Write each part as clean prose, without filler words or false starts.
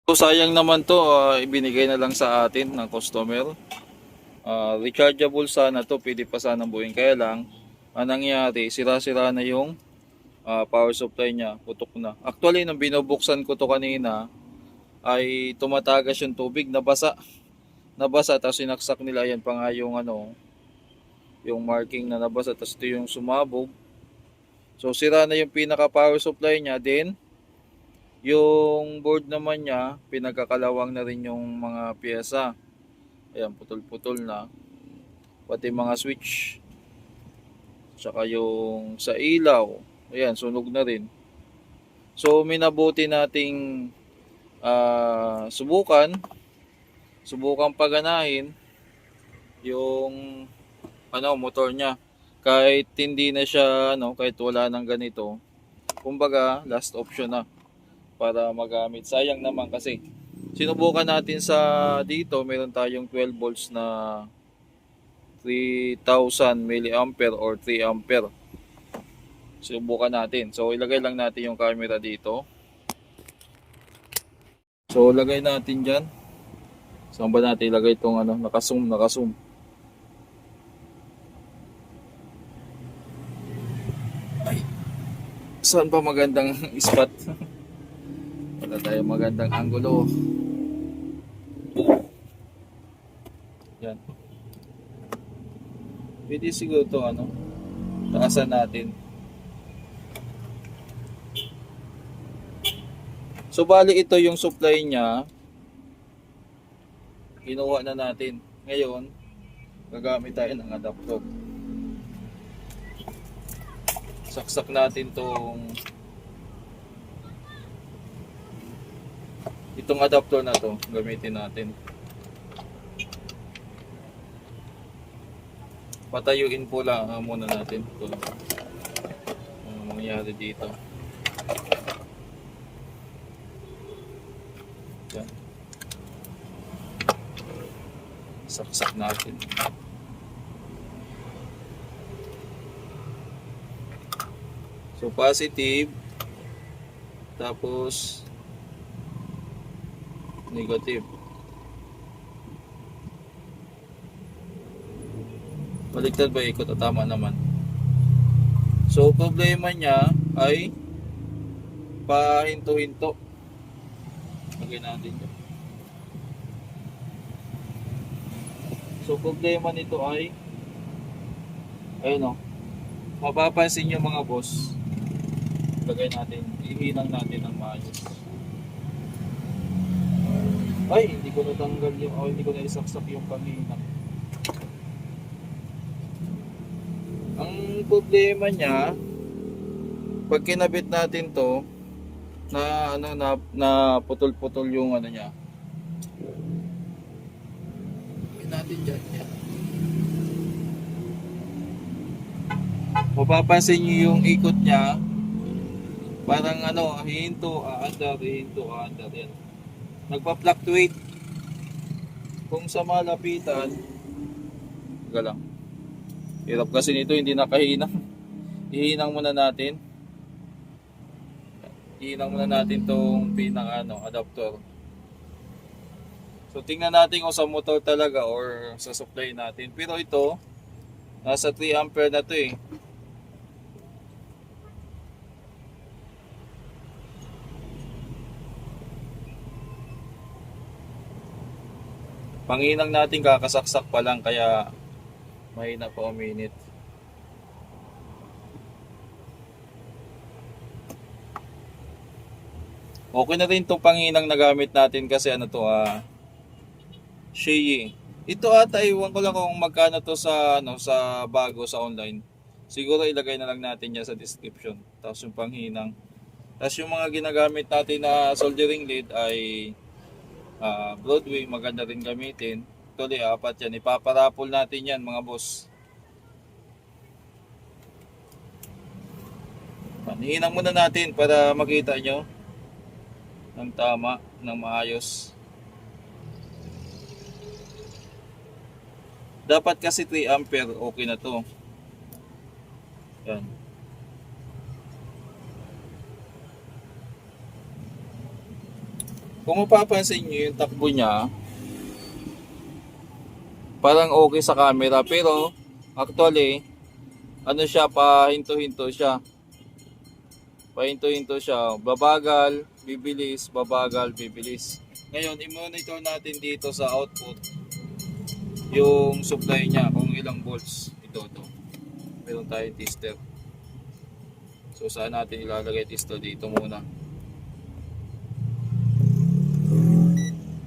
So sayang naman to, ibinigay na lang sa atin ng customer. Rechargeable sana to, pwede pa sanang buuin. Kaya lang, ang nangyari, sira-sira na yung power supply niya, putok na. Actually, nung binubuksan ko to kanina, ay tumatagas yung tubig, nabasa. Nabasa, tapos sinaksak nila, yan pa nga yung yung marking na nabasa, tapos ito yung sumabog. So sira na yung pinaka power supply niya, then yung board naman niya, pinagkakalawang na rin yung mga pyesa. Ayan, putol-putol na. Pati mga switch. Tsaka yung sa ilaw. Ayan, sunog na rin. So, minabuti nating subukan. Subukan paganahin yung motor niya. Kahit hindi na siya, kahit wala nang ganito. Kumbaga, last option na para magamit. Sayang naman kasi sinubukan natin sa dito, meron tayong 12 volts na 3000 milliampere or 3 ampere. Subukan natin. So ilagay lang natin yung camera dito. So lagay natin diyan. Saan ba natin ilagay itong naka-zoom. Ay, saan pa magandang spot? Wala tayong magandang anggulo. Yan. Pwede siguro ito taasan natin. So bali ito yung supply niya. Kinuha na natin. Ngayon, gagamit tayo ng adapter. Saksak natin itong adapter na to, gamitin natin. Patayuin po lang muna natin ito. Ano mangyayari dito? Yan. Saksak natin. So positive, tapos negative. Baliktad ba ikot o tama naman? So problema niya ay pahinto-hinto. Lagay natin dyan. So problema nito ay ayun mapapansin nyo mga boss, lagay natin, ihinang natin ng maayos. Ay, hindi ko natanggal hindi ko na isaksak yung panghinang. Ang problema niya, pag kinabit natin to, na putol-putol yung niya. Lagay natin dyan. Yan. Mapapansin nyo yung ikot niya, parang hinto, aandar, hinto, aandar. Yan. Nagpa-fluctuate. Kung sa malapitan, galang. Hirap kasi nito, hindi nakahinang. Ihinang muna natin. Ihinang muna natin tong pinaka adapter. So tingnan natin kung sa motor talaga or sa supply natin. Pero ito, nasa 3 ampere na to eh. Panginang natin kakasaksak pa lang kaya mahina pa uminit. Okay na rin itong panginang na gamit natin kasi Shei. Ito ata iwan ko lang kung magkano to sa bago sa online. Siguro ilagay na lang natin yan sa description. Tapos yung panghinang. Tapos yung mga ginagamit natin na soldering lead ay Broadway, maganda rin gamitin. Actually, apat yan. Ipaparapol natin yan mga boss. Panihinang muna natin para makita nyo ng tama, ng maayos. Dapat kasi 3 ampere, okay na to. Yan. Kung mapapansin nyo yung takbo niya, parang okay sa camera, pero actually, ano siya, pahinto-hinto siya. Pahinto-hinto siya. Babagal, bibilis, babagal, bibilis. Ngayon, i-monitor natin dito sa output yung supply niya, kung ilang volts. Ito. Meron tayong tester. So, saan natin ilalagay tester? Dito muna.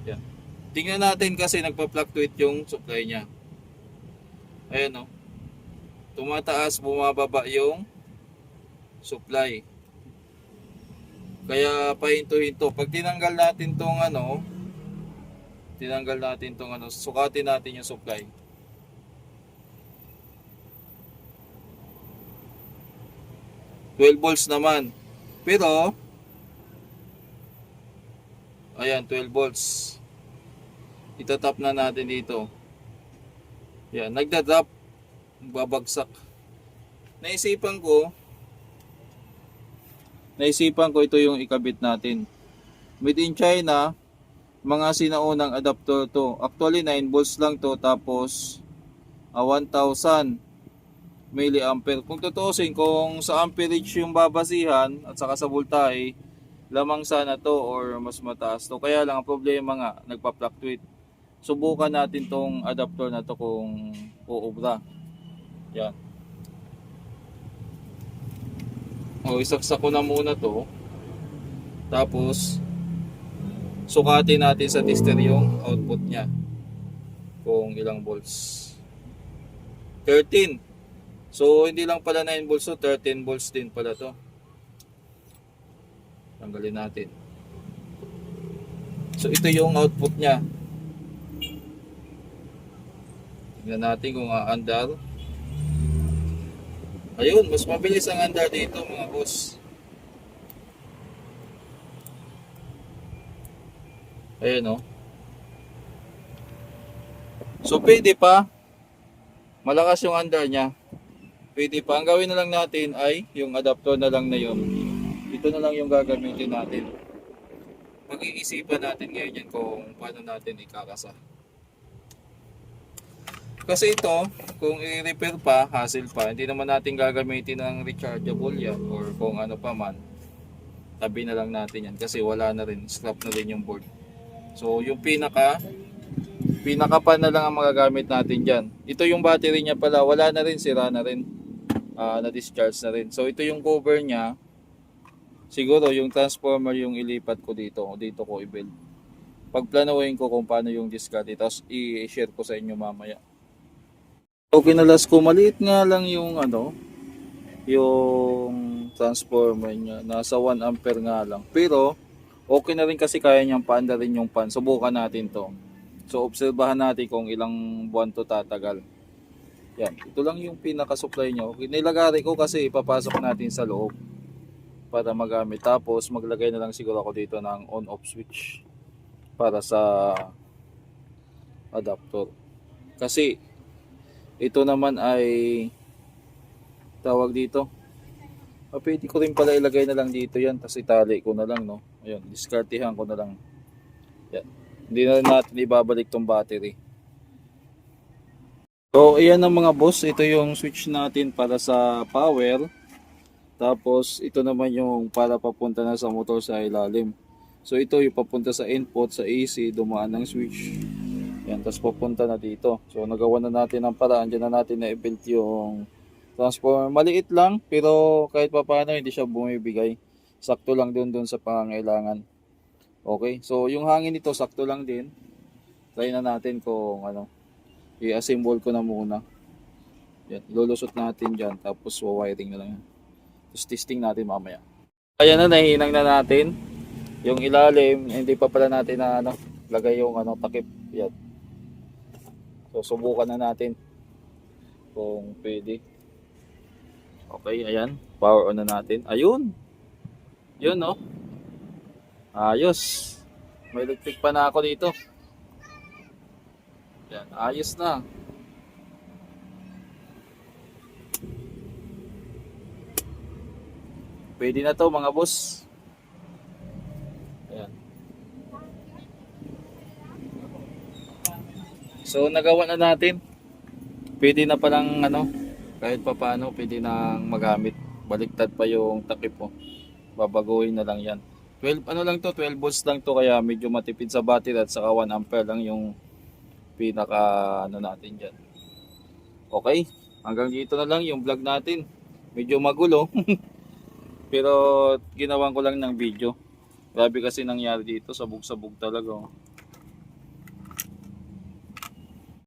Yan. Tingnan natin kasi nagpa-fluctuate yung supply niya. Ayan o. Tumataas, bumababa yung supply. Kaya pahinto-hinto. Pag tinanggal natin tong sukatin natin yung supply. $12 volts naman. Pero ayan, 12 volts. Itatap na natin dito. Yan, nagda-drop, babagsak. Naisipan ko ito yung ikabit natin. Made in China, mga sinaunang adapter to. Actually 9 volts lang to, tapos 1000 milliampere. Kung tutusin, kung sa amperage yung babasihan at saka sa voltahe, lamang sana to or mas mataas to. Kaya lang ang problema nga, nagpa-fluctuate. Subukan natin tong adapter na to kung uubra. Yan. O, isaksak ko na muna to. Tapos sukatin natin sa tester yung output niya. Kung ilang volts. 13. So hindi lang pala 9 volts to, 13 volts din pala to. Tanggalin natin. So ito yung output niya. Tingnan natin kung aandar. Ayun, mas mabilis ang andar dito mga boss. Ayun o. So pwede pa. Malakas yung andar niya. Pwede pa. Ang gawin na lang natin ay yung adapter na lang na yun. Ito na lang yung gagamitin natin. Pag-iisipan natin ngayon yan kung paano natin ikakasa. Kasi ito, kung i-repair pa, hassle pa, hindi naman natin gagamitin ng rechargeable yan or kung ano pa man. Tabi na lang natin yan kasi wala na rin, scrap na rin yung board. So yung pinaka pa na lang ang magagamit natin dyan. Ito yung battery niya pala, wala na rin, sira na rin, na-discharge na rin. So ito yung cover niya. Siguro yung transformer yung ilipat ko dito ko i-build. Pagplanuhin ko kung paano yung discard, tapos i-share ko sa inyo mamaya. So kinalas ko, maliit nga lang yung yung transformer niya, nasa 1 ampere nga lang. Pero okay na rin kasi kaya niyang paanda rin yung pan. Subukan natin to. So obserbahan natin kung ilang buwan to tatagal. Yan, ito lang yung pinaka-supply niya. Okay, nilagay ko kasi ipapasok natin sa loob para magamit. Tapos maglagay na lang siguro ako dito ng on-off switch para sa adapter. Kasi ito naman ay tawag dito. Pwede ko rin pala ilagay na lang dito yan. Tapos itali ko na lang, no. Ayun, diskartihan ko na lang. Yan. Hindi na natin ibabalik tong battery. So, ayan ang mga boss. Ito yung switch natin para sa power. Tapos, ito naman yung para papunta na sa motor sa ilalim. So, ito yung papunta sa input, sa AC, dumaan ng switch. Yan, tapos papunta na dito. So, nagawa na natin ang paraan. Diyan na natin na-build yung transformer. Maliit lang, pero kahit pa paano hindi siya bumibigay. Sakto lang dun sa pangangailangan. Okay, so yung hangin nito sakto lang din. Try na natin kung i-assemble ko na muna. Yan, lulusot natin dyan, tapos wiring na lang. Tapos testing natin mamaya. Ayan na, nahinang na natin. Yung ilalim, hindi pa pala natin na lagay yung takip. Yan. So subukan na natin kung pwede. Okay, ayan. Power on na natin. Ayun. Yun, no. Ayos. May electric pa na ako dito. Yan, ayos na. Pwede na to mga boss. Ayan. So nagawa na natin. Pwede na palang ano, kahit pa paano pwede nang magamit. Baliktad pa yung takip po. Babaguhin na lang yan. 12 ano lang to, 12 volts lang to kaya medyo matipid sa battery at saka 1 ampere lang yung pinaka ano natin diyan. Okay? Hanggang dito na lang yung vlog natin. Medyo magulo pero ginawan ko lang ng video. Grabe kasi nangyari dito, sabog-sabog talaga. Oh.